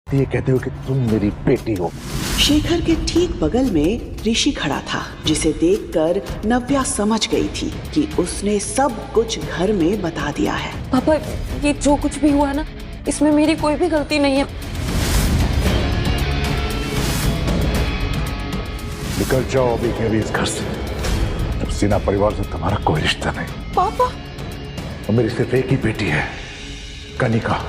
ये कहते हो कि तुम मेरी बेटी हो। शेखर के ठीक बगल में ऋषि खड़ा था, जिसे देखकर नव्या समझ गई थी कि उसने सब कुछ घर में बता दिया है। पापा, ये जो कुछ भी हुआ ना, इसमें मेरी कोई भी गलती नहीं है। निकल जाओ अभी के भी इस घर से। अब सिन्हा परिवार से तुम्हारा कोई रिश्ता नहीं। पापा, और मेरी सिर्फ एक ही बेटी है, कनिका।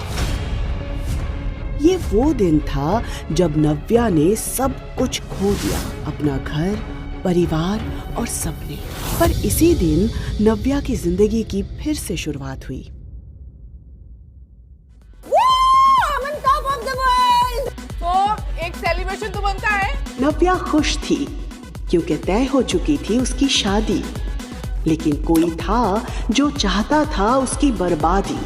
ये वो दिन था जब नव्या ने सब कुछ खो दिया, अपना घर, परिवार और सपने। पर इसी दिन नव्या की जिंदगी की फिर से शुरुआत हुई। तो एक सेलिब्रेशन तो बनता है। नव्या खुश थी क्योंकि तय हो चुकी थी उसकी शादी, लेकिन कोई था जो चाहता था उसकी बर्बादी।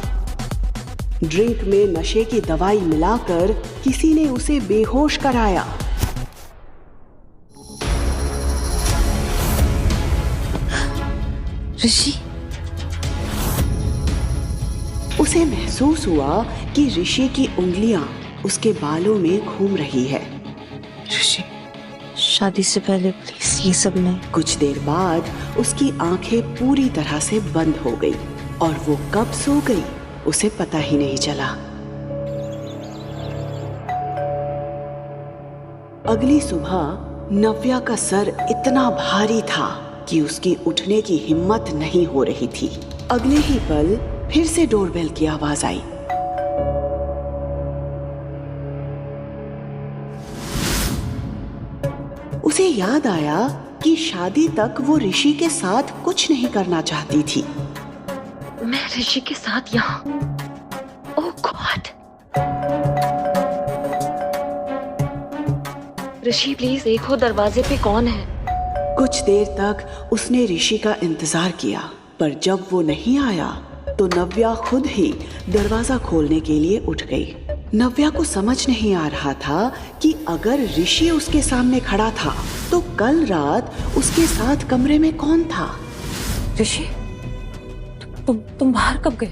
ड्रिंक में नशे की दवाई मिलाकर किसी ने उसे बेहोश कराया। ऋषि। उसे महसूस हुआ कि ऋषि की उंगलियां उसके बालों में घूम रही है। ऋषि, शादी से पहले प्लीज ये सब नहीं। कुछ देर बाद उसकी आंखें पूरी तरह से बंद हो गई और वो कब सो गई उसे पता ही नहीं चला। अगली सुबह नव्या का सर इतना भारी था कि उसकी उठने की हिम्मत नहीं हो रही थी। अगले ही पल फिर से डोरबेल की आवाज आई। उसे याद आया कि शादी तक वो ऋषि के साथ कुछ नहीं करना चाहती थी। मैं ऋषि के साथ यहाँ। ओह गॉड। ऋषि प्लीज देखो दरवाजे पे कौन है। कुछ देर तक उसने ऋषि का इंतजार किया, पर जब वो नहीं आया तो नव्या खुद ही दरवाजा खोलने के लिए उठ गई। नव्या को समझ नहीं आ रहा था कि अगर ऋषि उसके सामने खड़ा था तो कल रात उसके साथ कमरे में कौन था। ऋषि, तुम बाहर कब गए?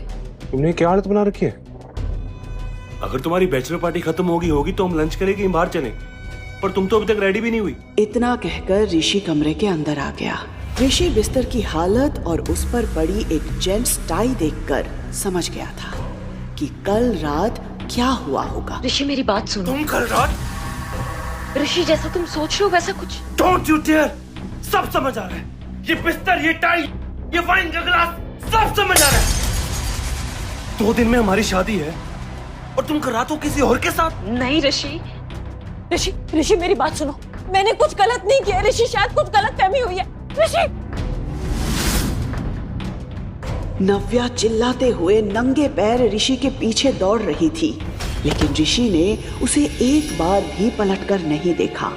तुमने क्या आदत बना रखी है? अगर तुम्हारी बैचलर पार्टी खत्म होगी तो हम लंच करेंगे, बाहर चले। पर तुम तो अभी तक रेडी भी नहीं हुई। इतना कहकर ऋषि कमरे के अंदर आ गया। ऋषि बिस्तर की हालत और उस पर पड़ी एक जेंट्स टाई देखकर समझ गया था कि कल रात क्या हुआ होगा। ऋषि मेरी बात सुनो। तुम कल रात ऋषि जैसा तुम सोच रहे हो वैसा कुछ। Don't you dare. सब समझ आ रहा है। ये बिस्तर, ये टाई, ये वाइन का गिलास, सब समझ आ रहा है। 2 दिन में हमारी शादी है और तुम कर रात हो किसी और के साथ। नहीं ऋषि, ऋषि ऋषि मेरी बात सुनो। मैंने कुछ गलत नहीं किया ऋषि, शायद कुछ गलत फहमी हुई है। ऋषि। नव्या चिल्लाते हुए नंगे पैर ऋषि के पीछे दौड़ रही थी, लेकिन ऋषि ने उसे एक बार भी पलटकर नहीं देखा।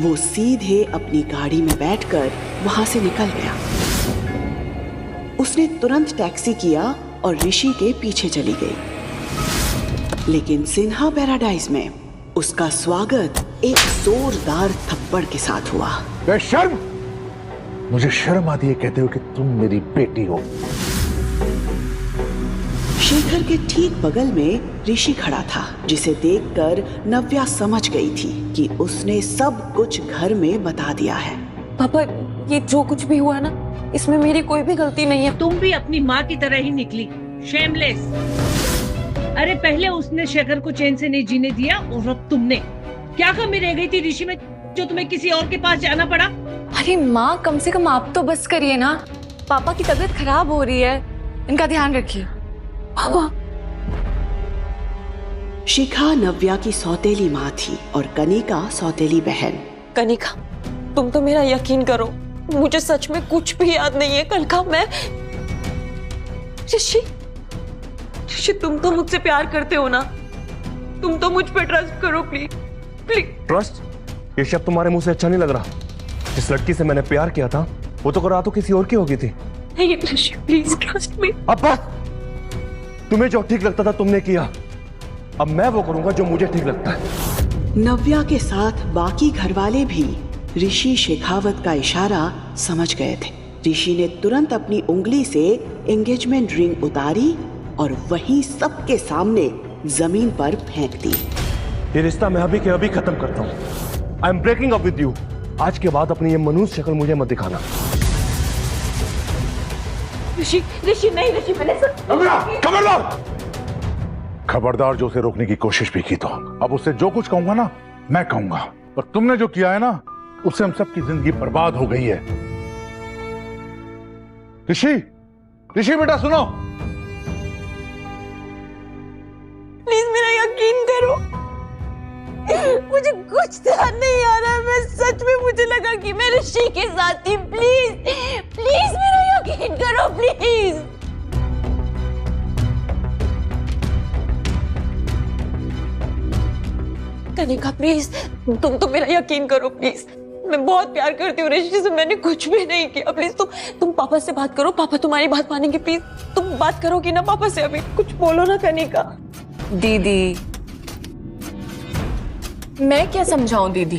वो सीधे अपनी गाड़ी में बैठकर वहां से निकल गया। उसने तुरंत टैक्सी किया और ऋषि के पीछे चली गई। लेकिन सिन्हा पैराडाइज में उसका स्वागत एक जोरदार थप्पड़ के साथ हुआ। बेशर्म! मुझे शर्म आती है कहते हो कि तुम मेरी बेटी हो। शेखर के ठीक बगल में ऋषि खड़ा था, जिसे देखकर नव्या समझ गई थी कि उसने सब कुछ घर में बता दिया है। पापा, ये जो कुछ भी हुआ ना, इसमें मेरी कोई भी गलती नहीं है। तुम भी अपनी माँ की तरह ही निकली, शेमलेस। अरे पहले उसने शेखर को चैन से नहीं जीने दिया और अब तुमने। क्या कमी रह गई थी ऋषि में जो तुम्हें किसी और के पास जाना पड़ा? अरे माँ, कम से कम आप तो बस करिए ना। पापा की तबीयत खराब हो रही है, इनका ध्यान रखिए। पापा। शिखा नव्या की सौतेली माँ थी और कनिका सौतेली बहन। कनिका, तुम तो मेरा यकीन करो, मुझे सच में कुछ भी याद नहीं है कल का। मैं ऋषि, तुम तो मुझसे प्यार करते हो ना? तुम तो मुझ पे ट्रस्ट करो प्लीज, प्लीज। ट्रस्ट? ये शब्द तुम्हारे मुंह से अच्छा नहीं लग रहा। जिस लड़की से मैंने प्यार किया था वो तो रात किसी और की हो गई थी। नहीं ऋषि, प्लीज ट्रस्ट मी। अब तुम्हें जो ठीक लगता था तुमने किया, अब मैं वो करूंगा जो मुझे ठीक लगता है। नव्या के साथ बाकी घरवाले भी ऋषि शेखावत का इशारा समझ गए थे। ऋषि ने तुरंत अपनी उंगली से एंगेजमेंट रिंग उतारी और वहीं सबके सामने जमीन पर फेंक दी। ये रिश्ता मैं अभी के अभी खत्म करता हूं। I am breaking up with you. आज के बाद अपनी ये मनुष्य शक्ल मुझे मत दिखाना। ऋषि ऋषि नहीं, ऋषि मैंने खबरदार! खबरदार, जो उसे रोकने की कोशिश भी की तो अब उससे जो कुछ कहूंगा ना मैं कहूंगा, और तुमने जो किया है ना उससे हम सबकी जिंदगी बर्बाद हो गई है। ऋषि, ऋषि बेटा सुनो, प्लीज मेरा यकीन करो, मुझे कुछ ध्यान नहीं आ रहा है। मैं सच में, मुझे लगा कि मैं ऋषि के साथ थी। प्लीज प्लीज मेरा यकीन करो, प्लीज। कनिका प्लीज, तुम तो मेरा यकीन करो प्लीज। मैं बहुत प्यार करती हूँ ऋषि से, मैंने कुछ भी नहीं किया। प्लीज तुम पापा से बात करो, पापा तुम्हारी बात मानेंगे। प्लीज तुम बात करोगी ना पापा से? अभी कुछ बोलो ना कनिका। दीदी, मैं क्या समझाऊं दीदी,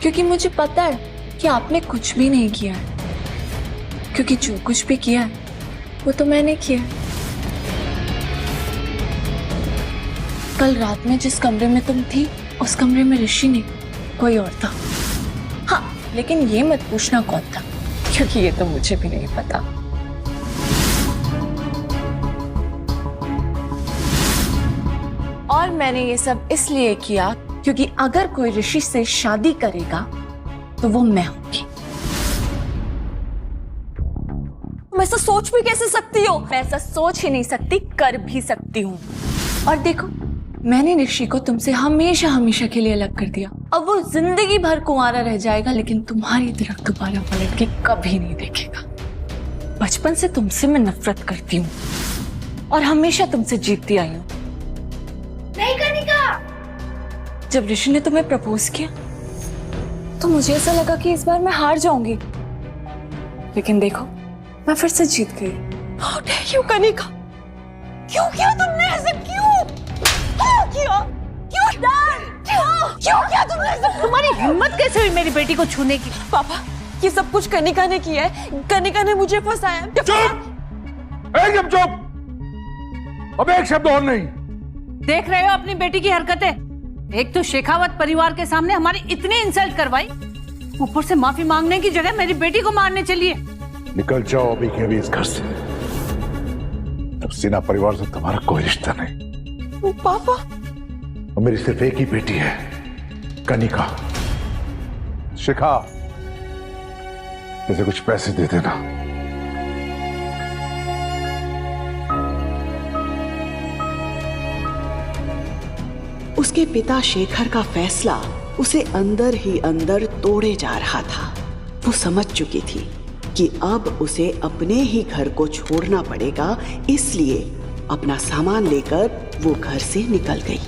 क्योंकि मुझे पता है कि आपने कुछ भी नहीं किया है, क्योंकि जो कुछ भी किया है वो तो मैंने किया। कल रात में जिस कमरे में तुम थी उस कमरे में ऋषि नहीं, कोई और था। हाँ, लेकिन ये मत पूछना कौन था, क्योंकि ये तो मुझे भी नहीं पता। और मैंने ये सब इसलिए किया क्योंकि अगर कोई ऋषि से शादी करेगा तो वो मैं होंगी। तुम ऐसा सोच भी कैसे सकती हो? मैं ऐसा सोच ही नहीं सकती, कर भी सकती हूँ। और देखो, मैंने ऋषि को तुमसे हमेशा हमेशा के लिए अलग कर दिया। अब वो जिंदगी भर कुंवारा रह जाएगा, लेकिन तुम्हारी तरफ दोबारा पलट के कभी नहीं देखेगा। बचपन से तुमसे मैं नफरत करती हूँ और हमेशा तुमसे जीतती आई हूँ। नहीं कनिका, जब ऋषि ने तुम्हें प्रपोज किया तो मुझे ऐसा लगा कि इस बार मैं हार जाऊंगी, लेकिन देखो मैं फिर से जीत गई। How dare you कनिका, क्यों किया तुमने ऐसे? क्यों किया? क्यों किया तुमने ऐसे? तुम्हारी हिम्मत कैसे हुई मेरी बेटी को छूने की? पापा, ये सब कुछ कनिका ने किया है। कनिका ने मुझे फंसाया। चुप! एकदम चुप! अब एक शब्द और नहीं। देख रहे हो अपनी बेटी की हरकतें? एक तो शेखावत परिवार के सामने हमारी इतनी इंसल्ट करवाई, ऊपर से माफी मांगने की जगह मेरी बेटी को मारने चलिए। निकल जाओ अभी के अभी इस घर से। अब सिन्हा परिवार से तुम्हारा कोई रिश्ता नहीं। पापा, और मेरी सिर्फ एक ही बेटी है, कनिका। शिखा, इसे कुछ पैसे दे देना। उसके पिता शेखर का फैसला उसे अंदर ही अंदर तोड़े जा रहा था। वो समझ चुकी थी कि अब उसे अपने ही घर को छोड़ना पड़ेगा, इसलिए अपना सामान लेकर वो घर से निकल गई।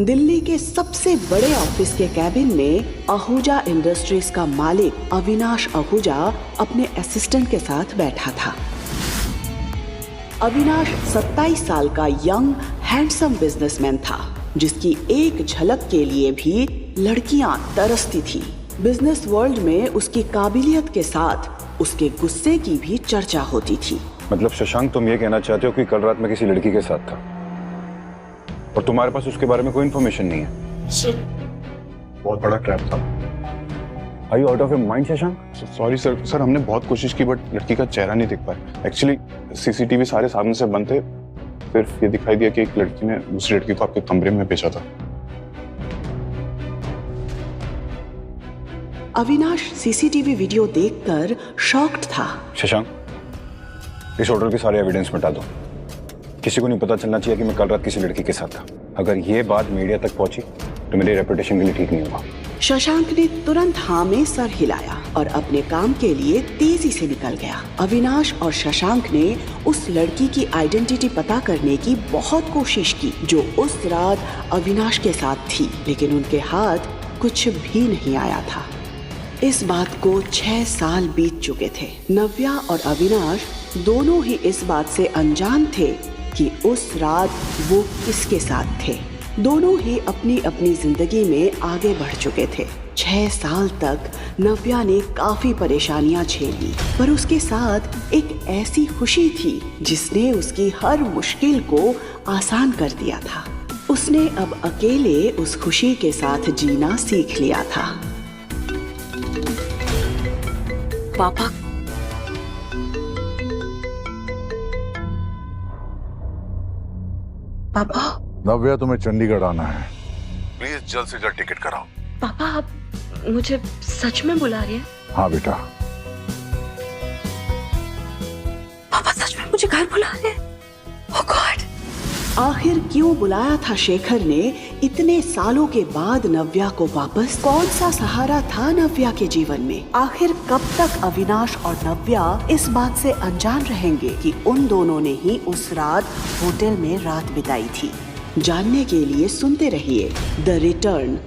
दिल्ली के सबसे बड़े ऑफिस के कैबिन में आहूजा इंडस्ट्रीज का मालिक अविनाश आहूजा अपने असिस्टेंट के साथ बैठा था। अविनाश 27 साल का यंग हैंडसम बिजनेसमैन था, जिसकी एक झलक के लिए भी लड़कियां तरसती थी। बिजनेस वर्ल्ड में उसकी काबिलियत के साथ उसके गुस्से की भी चर्चा होती थी। मतलब शशांक, तुम ये कहना चाहते हो कि कल रात में किसी लड़की के साथ था और तुम्हारे पास उसके बारे में कोई इन्फॉर्मेशन नहीं है? सर, बहुत बड़ा ट्रैप था। Are you out of your mind, Shashank? Sorry sir, हमने बहुत कोशिश की बट लड़की का चेहरा नहीं दिख पाया। एक्चुअली सीसीटीवी सारे सामने से बंद थे, सिर्फ ये दिखाई दिया कि एक लड़की ने दूसरी लड़की को आपके कमरे में भेजा था। अविनाश सीसीटीवी वीडियो देखकर शॉक्ड था। शशांक, इस ऑर्डर के सारे एविडेंस मिटा दो। किसी को नहीं पता चलना चाहिए कि मैं कल रात किसी लड़की के साथ था। अगर ये बात मीडिया तक पहुंची तो मेरी रेपुटेशन के लिए ठीक नहीं होगा। शशांक ने तुरंत हाँ में सर हिलाया और अपने काम के लिए तेजी से निकल गया। अविनाश और शशांक ने उस लड़की की आइडेंटिटी पता करने की बहुत कोशिश की जो उस रात अविनाश के साथ थी, लेकिन उनके हाथ कुछ भी नहीं आया था। इस बात को 6 साल बीत चुके थे। नव्या और अविनाश दोनों ही इस बात से अनजान थे कि उस रात वो किसके साथ थे। दोनों ही अपनी अपनी जिंदगी में आगे बढ़ चुके थे। 6 साल तक नव्या ने काफी परेशानियां झेली, पर उसके साथ एक ऐसी खुशी थी जिसने उसकी हर मुश्किल को आसान कर दिया था। उसने अब अकेले उस खुशी के साथ जीना सीख लिया था। पापा, पापा, नव्या, तुम्हें चंडीगढ़ आना है, प्लीज जल्द से जल्द टिकट कराओ। पापा आप मुझे सच में बुला रहे हैं? हाँ बेटा। पापा सच में मुझे घर बुला रहे हैं? ओह गॉड! आखिर क्यों बुलाया था शेखर ने इतने सालों के बाद नव्या को वापस? कौन सा सहारा था नव्या के जीवन में? आखिर कब तक अविनाश और नव्या इस बात से अनजान रहेंगे कि उन दोनों ने ही उस रात होटल में रात बिताई थी? जानने के लिए सुनते रहिए द रिटर्न।